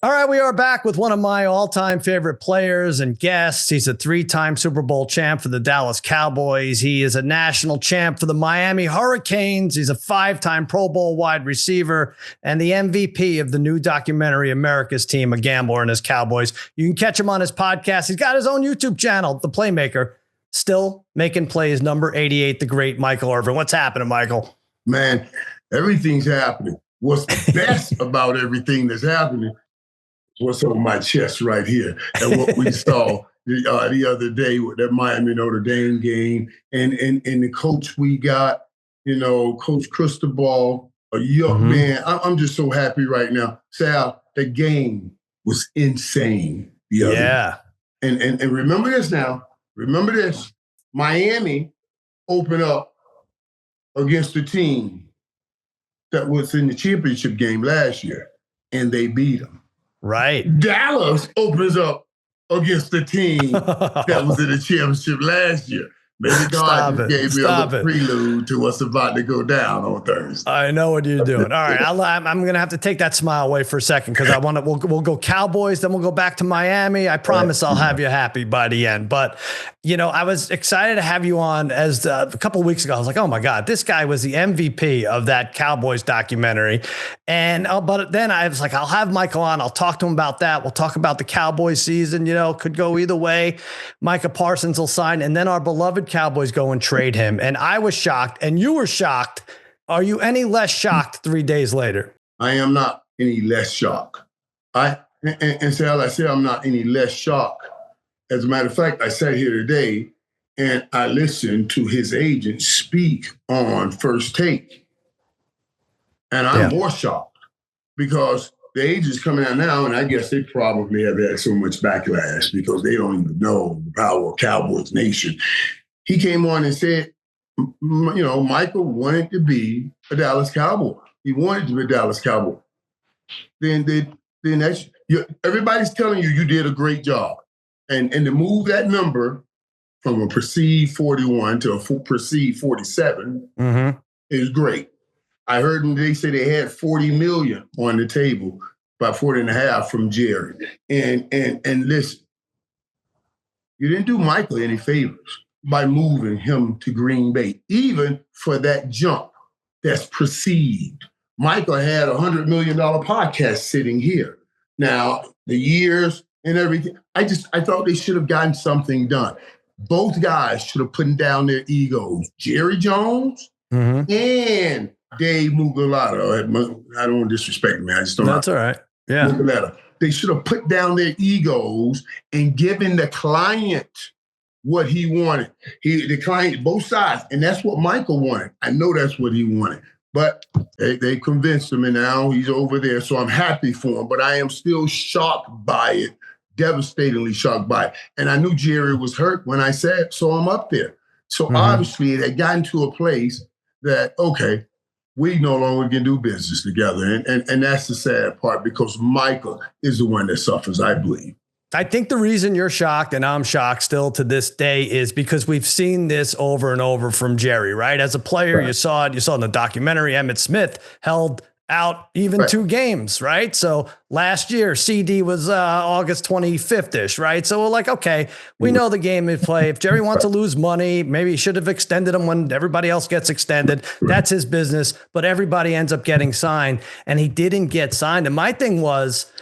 All right, we are back with one of my all-time favorite players and guests. He's a 3-time Super Bowl champ for the Dallas Cowboys. He is a national champ for the Miami Hurricanes. He's a 5-time Pro Bowl wide receiver and the MVP of the new documentary, America's Team, A Gambler and His Cowboys. You can catch him on his podcast. He's got his own YouTube channel, The Playmaker. Still making plays, number 88, the great Michael Irvin. What's happening, Michael? Man, everything's happening. What's best about everything that's happening? What's on my chest right here, and what we saw the other day with that Miami Notre Dame game, and the coach we got, Coach Cristobal, a young man. I'm just so happy right now. Sal, the game was insane the other day. And remember this now. Remember this. Miami opened up against the team that was in the championship game last year, and they beat them. Right. Dallas opens up against the team that was in the championship last year. Maybe God just gave me a little prelude to what's about to go down on Thursday. I know what you're doing. All right, I'm going to have to take that smile away for a second because we'll go Cowboys, then we'll go back to Miami. I promise I'll have you happy by the end. But, I was excited to have you on as a couple of weeks ago. I was like, oh my God, this guy was the MVP of that Cowboys documentary. And but then I was like, I'll have Michael on. I'll talk to him about that. We'll talk about the Cowboys season, could go either way. Micah Parsons will sign, and then our beloved Cowboys go and trade him. And I was shocked, and you were shocked. Are you any less shocked 3 days later? I am not any less shocked. Sal, I say I'm not any less shocked. As a matter of fact, I sat here today and I listened to his agent speak on First Take. And I'm more shocked because the agent's coming out now, and I guess they probably have had so much backlash because they don't even know the power of Cowboys Nation. He came on and said, Michael wanted to be a Dallas Cowboy. He wanted to be a Dallas Cowboy. Then everybody's telling you did a great job. And to move that number from a perceived 41 to a perceived 47 is great. I heard them, they say they had 40 million on the table, about 40 and a half from Jerry. And listen, you didn't do Michael any favors by moving him to Green Bay, even for that jump that's perceived. Michael had a $100 million podcast sitting here. Now, the years and everything, I thought they should have gotten something done. Both guys should have put down their egos. Jerry Jones and Dave Mugalato. I don't want to disrespect him, man. I just don't know. That's all right. Yeah. Mugalato. They should have put down their egos and given the client what he wanted. The client, both sides, and that's what Michael wanted. I know that's what he wanted. But they convinced him, and now he's over there, so I'm happy for him. But I am still shocked by it, devastatingly shocked by it. And I knew Jerry was hurt when I saw him up there. So obviously it had gotten to a place that, okay, we no longer can do business together. And that's the sad part because Michael is the one that suffers, I believe. I think the reason you're shocked and I'm shocked still to this day is because we've seen this over and over from Jerry, right? As a player, you saw it in the documentary. Emmitt Smith held out even 2 games, right? So last year, CD was August 25th-ish, right? So we're like, okay, we know the game they play. If Jerry wants to lose money, maybe he should have extended him when everybody else gets extended. That's his business. But everybody ends up getting signed, and he didn't get signed. And my thing was,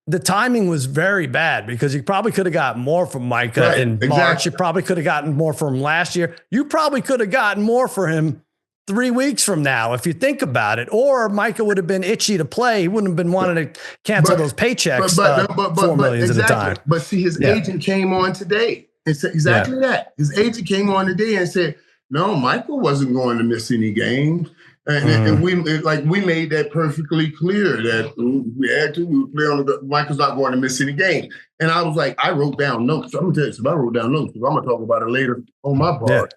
the timing was very bad because you probably could have gotten more from Micah in March. You probably could have gotten more from him last year. You probably could have gotten more for him 3 weeks from now, if you think about it. Or Micah would have been itchy to play. He wouldn't have been wanting to cancel those paychecks, $4 million at a time. But see, his agent came on today and said exactly that. His agent came on today and said, no, Michael wasn't going to miss any games. And we made that perfectly clear that we had to. We would play on Michael's not going to miss any game. And I was like, I wrote down notes. I'm gonna tell you something. I wrote down notes because I'm gonna talk about it later on my part.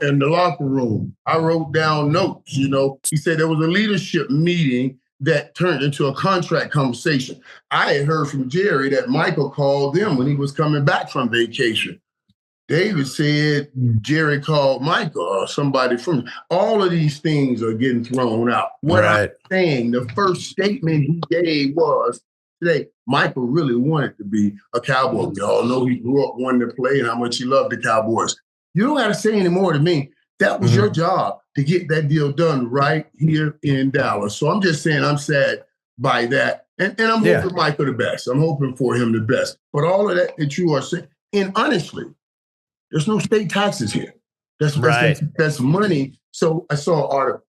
In the locker room, I wrote down notes. He said there was a leadership meeting that turned into a contract conversation. I had heard from Jerry that Michael called them when he was coming back from vacation. David said Jerry called Michael or somebody from. All of these things are getting thrown out. What I'm saying, the first statement he gave was today, Michael really wanted to be a Cowboy. We all know he grew up wanting to play and how much he loved the Cowboys. You don't got to say any more to me. That was your job to get that deal done right here in Dallas. So I'm just saying I'm sad by that. And I'm hoping Michael the best. I'm hoping for him the best. But all of that you are saying, and honestly, there's no state taxes here. That's money. So I saw an article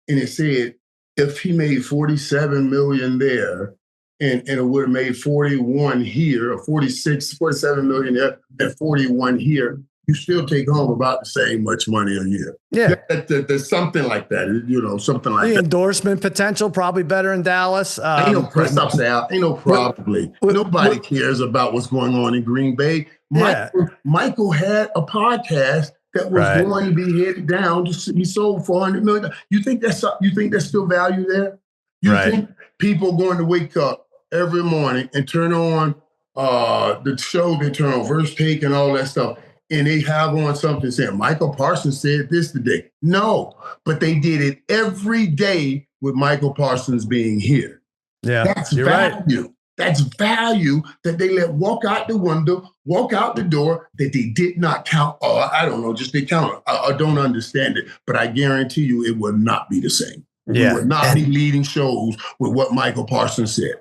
and it said if he made $47 million there and it would have made 41 here, or 47 million there and 41 here, you still take home about the same much money a year. Yeah. There's something like that, something like that. The endorsement potential probably better in Dallas. Ain't no press up, Sal. Ain't no probably. Nobody cares about what's going on in Green Bay. Michael had a podcast that was going to be headed down to be sold for $100 million. You think there's still value there? You think people going to wake up every morning and turn on the show, they turn on First Take and all that stuff, and they have on something saying, Micah Parsons said this today. No, but they did it every day with Micah Parsons being here. Yeah, that's value. Right. That's value that they let walk out the window, walk out the door, that they did not count. I don't know, just they count. I don't understand it, but I guarantee you it will not be the same. Yeah. We will not be leading shows with what Michael Parsons said.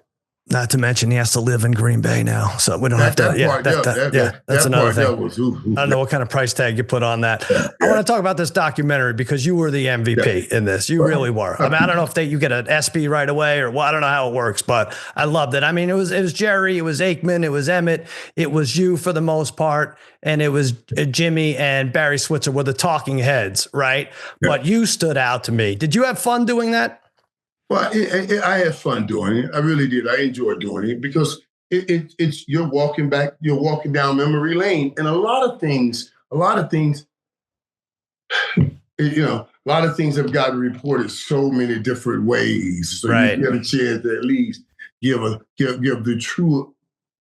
Not to mention he has to live in Green Bay now, so we don't have to. That's another thing. I don't know what kind of price tag you put on that. I want to talk about this documentary because you were the MVP in this. You really were. I mean, I don't know if you get an SB right away or I don't know how it works, but I loved it. I mean, it was Jerry, it was Aikman, it was Emmett, it was you for the most part, and it was Jimmy and Barry Switzer were the talking heads, right? Yeah. But you stood out to me. Did you have fun doing that? Well, I had fun doing it. I really did. I enjoyed doing it because it's you're walking down memory lane, and a lot of things, a lot of things have gotten reported so many different ways. So you get a chance to at least give the true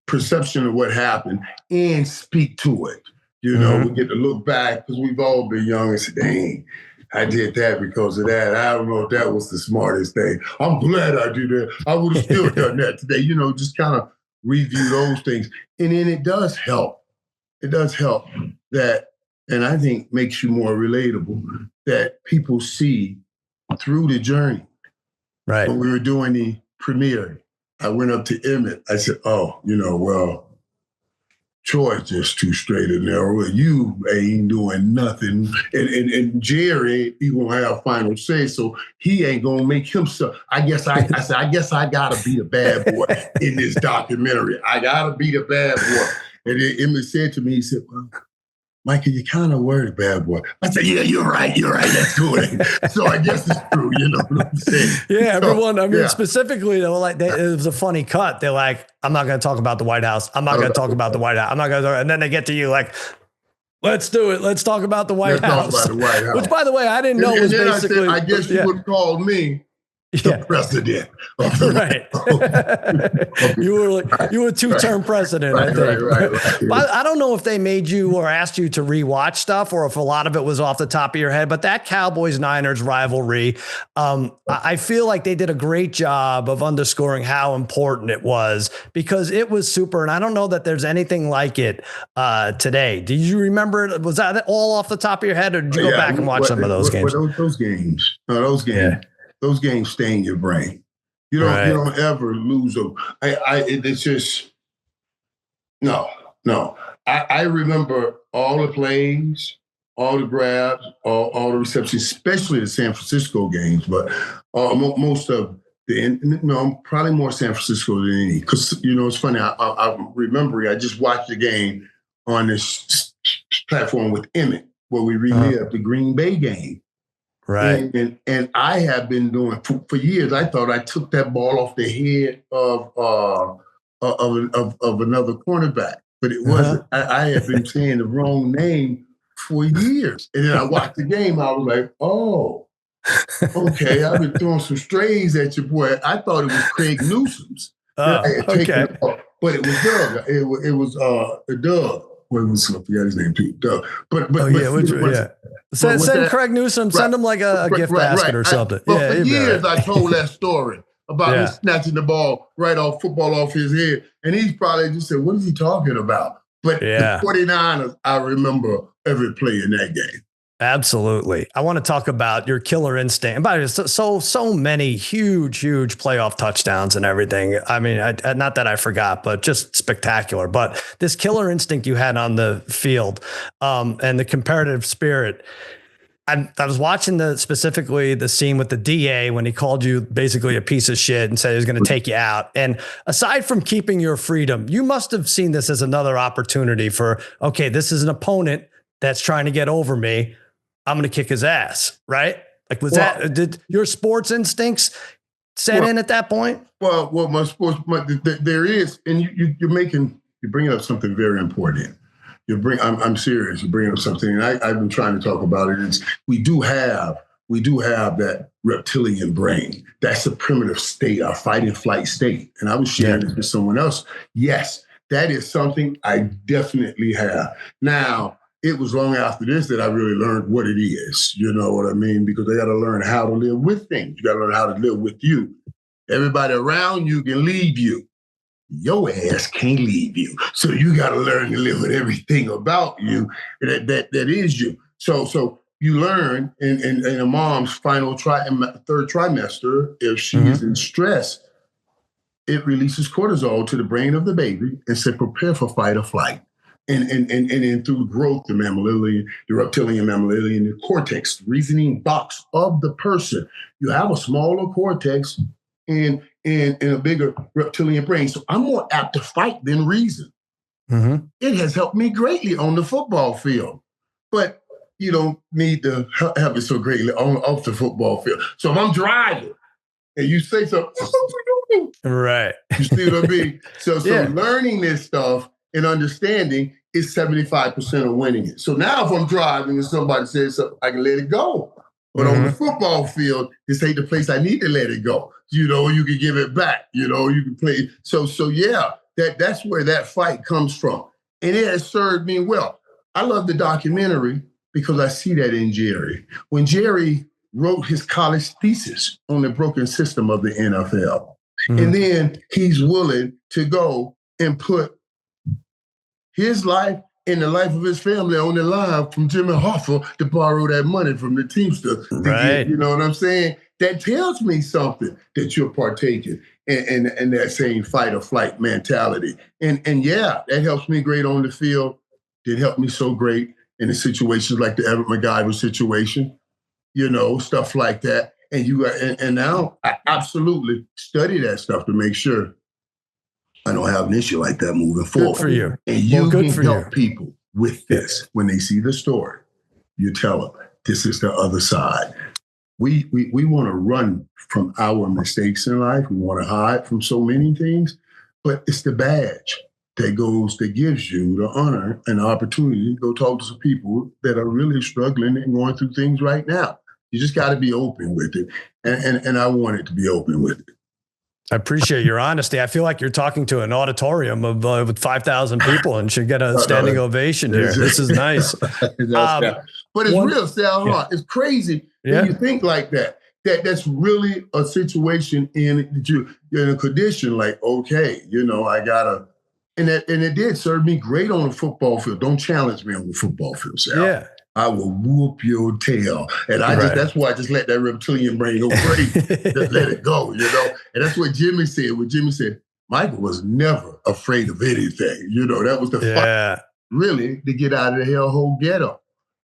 perception of what happened and speak to it. We get to look back because we've all been young and say, dang, I did that because of that. I don't know if that was the smartest thing. I'm glad I did that. I would have still done that today. Just kind of review those things. And then it does help. It does help that, and I think makes you more relatable, that people see through the journey. Right. When we were doing the premiere, I went up to Emmett. I said, Troy's just too straight and narrow. You ain't doing nothing. And Jerry, he gonna have final say, so he ain't gonna make himself. I guess I gotta be the bad boy in this documentary. I gotta be the bad boy. And then Emmett said to me, he said, well, Micah, you kind of were the bad boy. I said, yeah, you're right. That's good. So I guess it's true. You know what I'm saying? Yeah, everyone, specifically, they were like, it was a funny cut. They're like, I'm not going to talk about the White House. I'm not going to talk about the White House. I'm not going to. And then they get to you like, let's do it. Let's talk about the White House. Talk about the White House. Which, by the way, I didn't know was basically. I guess you would call me the president. Right. You were two-term president, I think. Right. But I don't know if they made you or asked you to rewatch stuff or if a lot of it was off the top of your head, but that Cowboys-Niners rivalry, I feel like they did a great job of underscoring how important it was because it was super, and I don't know that there's anything like it today. Do you remember it? Was that all off the top of your head, or did you go back and watch some of those games? Those games. No, those games. Yeah. Those games stay in your brain. You don't ever lose them. It's just no. I remember all the plays, all the grabs, all the receptions, especially the San Francisco games. But most of probably more San Francisco than any. Because it's funny. I'm remembering. I just watched the game on this platform with Emmett where we relived the Green Bay game. Right. And I have been doing for years. I thought I took that ball off the head of another cornerback, but it wasn't. I had been saying the wrong name for years. And then I watched the game. I was like, oh, okay. I've been throwing some strays at your boy. I thought it was Craig Newsom's. Okay. But it was Doug. It was Doug. I forgot his name too. Doug. Send Craig Newsom. Send him like a gift basket or something. But for years, I told that story about him Yeah. snatching the football off his head. And he's probably just said, what is he talking about? But the 49ers, I remember every play in that game. Absolutely. I want to talk about your killer instinct. And by the way, so many huge playoff touchdowns and everything. I mean, not that I forgot, but just spectacular. But this killer instinct you had on the field, and the comparative spirit. I was watching specifically the scene with the DA when he called you basically a piece of shit and said he was going to take you out. And aside from keeping your freedom, you must have seen this as another opportunity for, okay, this is an opponent that's trying to get over me. I'm going to kick his ass, right? Like, did your sports instincts set in at that point? Well, there is, and you're bringing up something very important. I'm serious. You're bringing up something, and I've been trying to talk about it. We do have that reptilian brain. That's the primitive state, our fight and flight state. And I was sharing this with someone else. Yes, that is something I definitely have. Now, it was long after this that I really learned what it is. You know what I mean? Because I got to learn how to live with things. You got to learn how to live with you. Everybody around you can leave you. Your ass can't leave you. So you got to learn to live with everything about you that is you. So you learn in a mom's third trimester, if she is in stress, it releases cortisol to the brain of the baby and says, prepare for fight or flight. And through growth, the reptilian mammalian, the cortex, the reasoning box of the person, you have a smaller cortex and a bigger reptilian brain. So I'm more apt to fight than reason. Mm-hmm. It has helped me greatly on the football field, but you don't need to have it so greatly off the football field. So if I'm driving and you say something, right? You see what I mean? So learning this stuff and understanding is 75% of winning it. So now if I'm driving and somebody says something, I can let it go. But on the football field, this ain't the place I need to let it go. You know, you can give it back. You know, you can play. So that's where that fight comes from. And it has served me well. I love the documentary because I see that in Jerry. When Jerry wrote his college thesis on the broken system of the NFL, and then he's willing to go and put his life and the life of his family on the line from Jimmy Hoffa to borrow that money from the Teamster. Right. You know what I'm saying? That tells me something that you're partaking in that same fight or flight mentality. And that helps me great on the field. It helped me so great in the situations like the Everett MacGyver situation, you know, stuff like that. And now I absolutely study that stuff to make sure I don't have an issue like that moving forward. Good for you. And you can help people with this. When they see the story, you tell them, this is the other side. We want to run from our mistakes in life. We want to hide from so many things, but it's the badge that gives you the honor and the opportunity to go talk to some people that are really struggling and going through things right now. You just got to be open with it. And I wanted to be open with it. I appreciate your honesty. I feel like you're talking to an auditorium of with 5,000 people and should get a standing ovation here. This is nice. But it's real, Sal. Yeah. It's crazy when you think like that. That's really a situation that you're in a condition like, okay, you know, I gotta, and it did serve me great on the football field. Don't challenge me on the football field, Sal. Yeah. I will whoop your tail. And that's why I just let that reptilian brain go crazy. Just let it go, you know? And that's what Jimmy said. What Jimmy said, Michael was never afraid of anything. You know, that was the fight, really, to get out of the hellhole ghetto.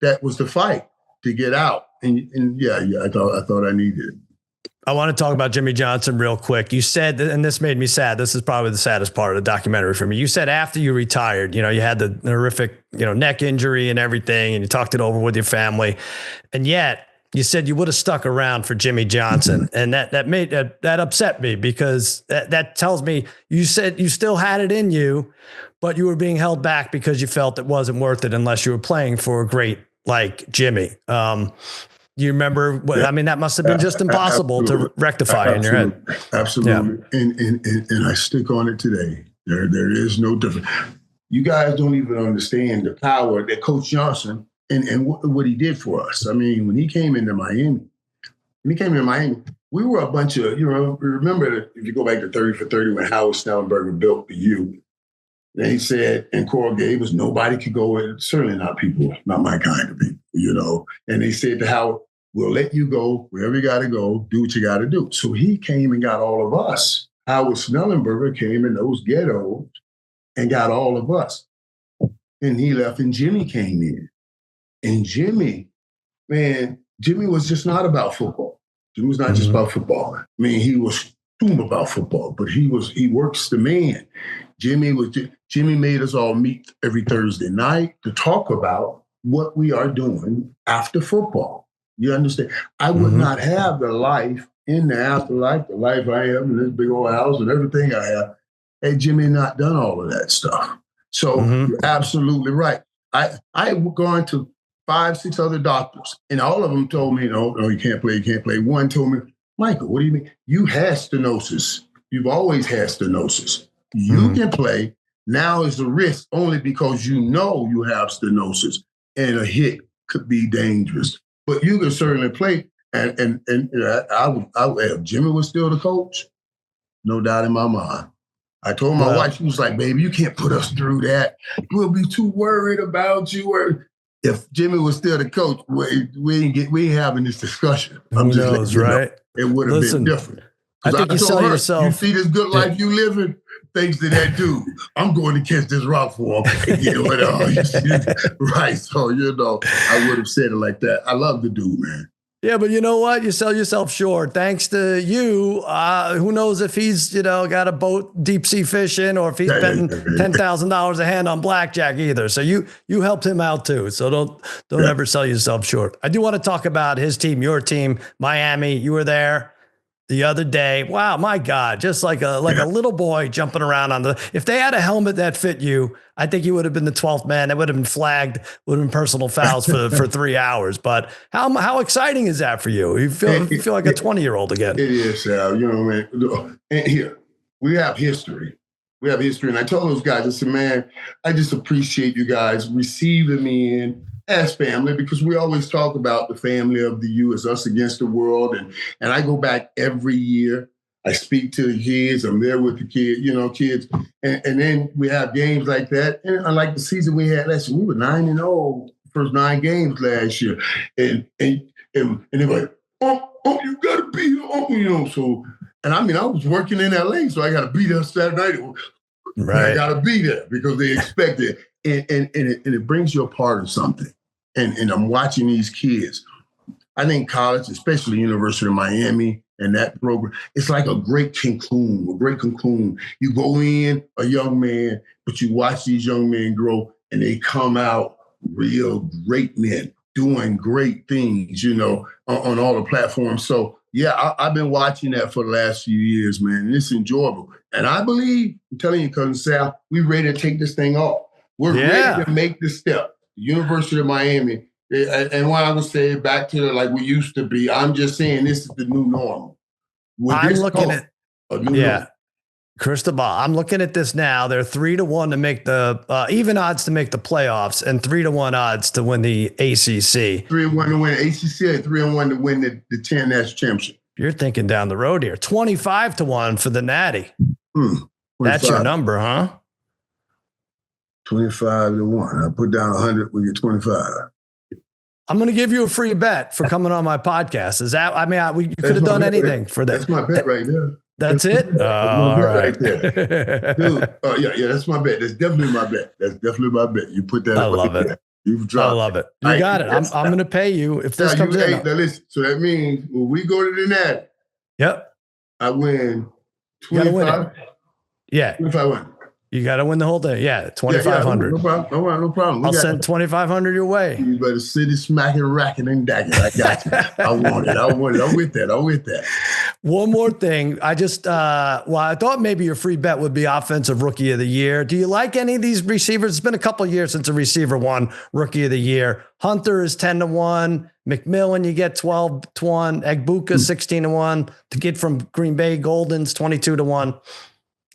That was the fight, to get out. And I thought I needed it. I want to talk about Jimmy Johnson real quick. You said, and this made me sad. This is probably the saddest part of the documentary for me. You said after you retired, you know, you had the horrific, you know, neck injury and everything, and you talked it over with your family. And yet you said you would have stuck around for Jimmy Johnson. And that upset me, because that tells me you said you still had it in you, but you were being held back because you felt it wasn't worth it unless you were playing for a great like Jimmy. You remember what, I mean, that must have been just impossible to rectify in your head. Absolutely. Yeah. And I stick on it today. There is no difference. You guys don't even understand the power that Coach Johnson and what he did for us. I mean, when he came into Miami, we were a bunch of, remember that if you go back to 30 for 30 when Howard Snellenberger built the U, then he said, and Coral Gables, nobody could go in, certainly not people, not my kind of people, And they said to Howard, we'll let you go wherever you got to go, do what you got to do. So he came and got all of us. Howard Snellenberger came in those ghettos and got all of us. And he left and Jimmy came in. And Jimmy was just not about football. Jimmy was not just about football. I mean, he was about football, but he works the man. Jimmy made us all meet every Thursday night to talk about what we are doing after football. You understand? I would not have the life in the afterlife, the life I have in this big old house and everything I have, had Jimmy not done all of that stuff. So you're absolutely right. I gone to 5, 6 other doctors, and all of them told me, no, you can't play. One told me, Michael, what do you mean? You had stenosis. You've always had stenosis. You can play. Now is the risk only because you know you have stenosis and a hit could be dangerous. But you can certainly play. And if Jimmy was still the coach, no doubt in my mind. I told my wife, she was like, baby, you can't put us through that. We'll be too worried about you. If Jimmy was still the coach, we ain't having this discussion. Who knows, right? It would have been different. I think you sell yourself. You see this good life you living? Thanks to that dude. I'm going to catch this rock for him and get it right. So, I would have said it like that. I love the dude, man. Yeah, but you know what? You sell yourself short. Thanks to you, who knows if he's, got a boat deep sea fishing or if he's betting $10,000 a hand on blackjack either. So you helped him out too. So don't ever sell yourself short. I do want to talk about his team, your team, Miami. You were there the other day. Wow, my God, just like a little boy jumping around if they had a helmet that fit you, I think you would have been the 12th man. That would have been flagged, would have been personal fouls for 3 hours. But how exciting is that for you? You feel like a 20-year-old again. It is, Sal. Man. And here, we have history. And I told those guys, I said, man, I just appreciate you guys receiving me in as family, because we always talk about the family of the U as us against the world. And I go back every year. I speak to the kids. I'm there with the kids. And then we have games like that. And unlike the season we had last year, we were 9-0 first 9 games last year. And they're like, oh, you got to be here. So, and I mean, I was working in LA, so I got to be there Saturday night. Right. I got to be there because they expect it. And it brings you a part of something. And I'm watching these kids. I think college, especially University of Miami and that program, it's like a great cocoon. You go in a young man, but you watch these young men grow and they come out real great men doing great things, on all the platforms. So, yeah, I've been watching that for the last few years, man, and it's enjoyable. And I believe, I'm telling you, Cousin Sal, we're ready to take this thing off. We're ready to make the step. University of Miami, and what I would say back to like we used to be, I'm just saying this is the new normal. I'm looking at normal. Cristobal, I'm looking at this now. They're 3-1 to make the even odds to make the playoffs and 3-1 odds to win the ACC. 3-1 to win ACC, 3-1 to win the 10 national championship. You're thinking down the road here. 25-1 for the Natty. That's your number, huh? 25-1. I put down 100. We get 25. I'm going to give you a free bet for coming on my podcast. Is that? I mean, you could have done anything for that. That's my bet right there. That's it. All right, there. Dude. Yeah. That's my bet. That's definitely my bet. You put that. I love it. You've dropped. I love it. You got it. I'm going to pay you if this comes in. Now listen. So that means when we go to the Natty. Yep. I win 25. Yeah. 25. You got to win the whole thing. Yeah, 2,500. No problem. I'll send 2,500 your way. You better sit it, smacking, racking, and dacking. I got you. I want it. I'm with that. One more thing. I thought maybe your free bet would be offensive rookie of the year. Do you like any of these receivers? It's been a couple of years since a receiver won rookie of the year. Hunter is 10-1. McMillan, you get 12-1. Egbuka, 16-1. The kid from Green Bay, Golden's 22-1.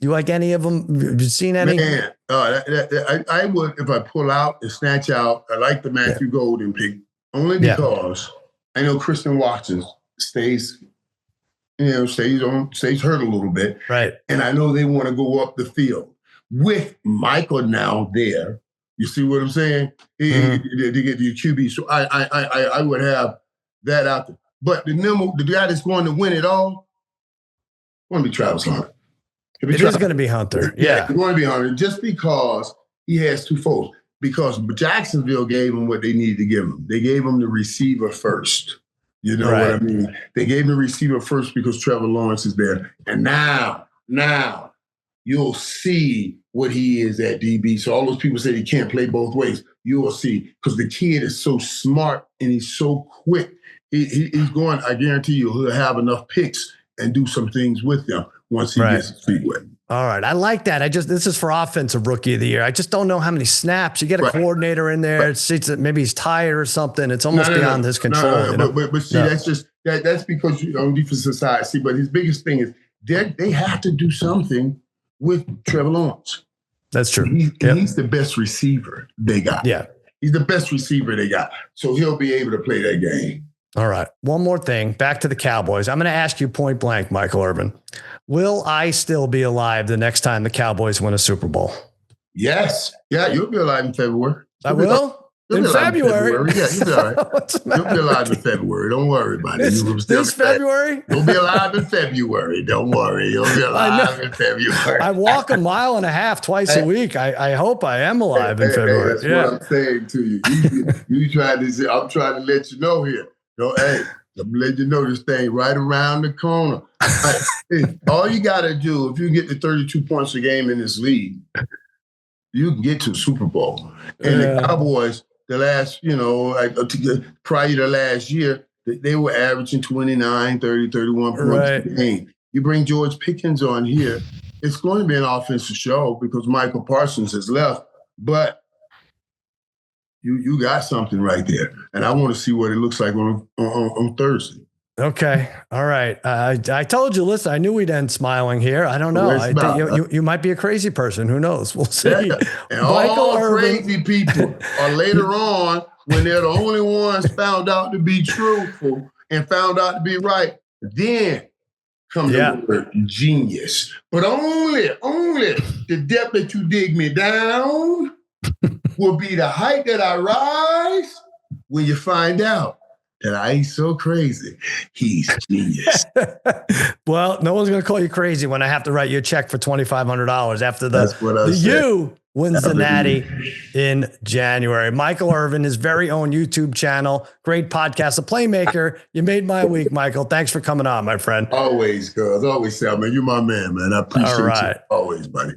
You like any of them? Have you seen any? Man, I would, if I pull out and snatch out, I like the Matthew Golden pick, only because I know Christian Watson stays stays hurt a little bit. Right. And I know they want to go up the field with Michael now there. You see what I'm saying? To get the QB. So I would have that out there. But the guy that's going to win it all, going to be Travis Hunter. It is going to be Hunter. Yeah. It's going to be Hunter just because he has two foes. Because Jacksonville gave him what they needed to give him. They gave him the receiver first. You know what I mean? They gave him the receiver first because Trevor Lawrence is there. And now you'll see what he is at DB. So all those people say he can't play both ways. You will see. Because the kid is so smart and he's so quick. He's going, I guarantee you, he'll have enough picks and do some things with them once he gets his feet wet. All right. I like that. This is for offensive rookie of the year. I just don't know how many snaps. You get a coordinator in there. It's maybe he's tired or something. It's almost beyond his control. But see, that's because you're on defensive side. See, but his biggest thing is they have to do something with Trevor Lawrence. That's true. He's the best receiver they got. Yeah. He's the best receiver they got. So he'll be able to play that game. All right. One more thing. Back to the Cowboys. I'm going to ask you point blank, Michael Irvin. Will I still be alive the next time the Cowboys win a Super Bowl? Yes. Yeah, you'll be alive in February. I will? In February? Yeah, you'll be all right. You'll be alive in February. Don't worry about it. This February? You'll be alive in February. Don't worry. You'll be alive in February. I walk a mile and a half twice a week. I hope I am alive in February. That's what I'm saying to you. You trying to say, I'm trying to let you know here. I'm letting you know this thing right around the corner. All you got to do, if you get to 32 points a game in this league, you can get to the Super Bowl. And the Cowboys, the last, prior to last year, they were averaging 29, 30, 31 points a game. You bring George Pickens on here, it's going to be an offensive show because Micah Parsons has left. But you got something right there. And I want to see what it looks like on Thursday. Okay. All right. I told you, listen, I knew we'd end smiling here. I don't know. I think you might be a crazy person. Who knows? We'll see. Yeah. And all crazy people are later on, when they're the only ones found out to be truthful and found out to be right, then come the word genius. But only the depth that you dig me down will be the height that I rise when you find out that I ain't so crazy. He's genius. Well, no one's going to call you crazy when I have to write you a check for $2,500 after the U wins the Natty in January. Michael Irvin, his very own YouTube channel, great podcast, The Playmaker. You made my week, Michael. Thanks for coming on, my friend. Always, cuz. Always, Sal, man. You're my man, man. I appreciate you. Always, buddy.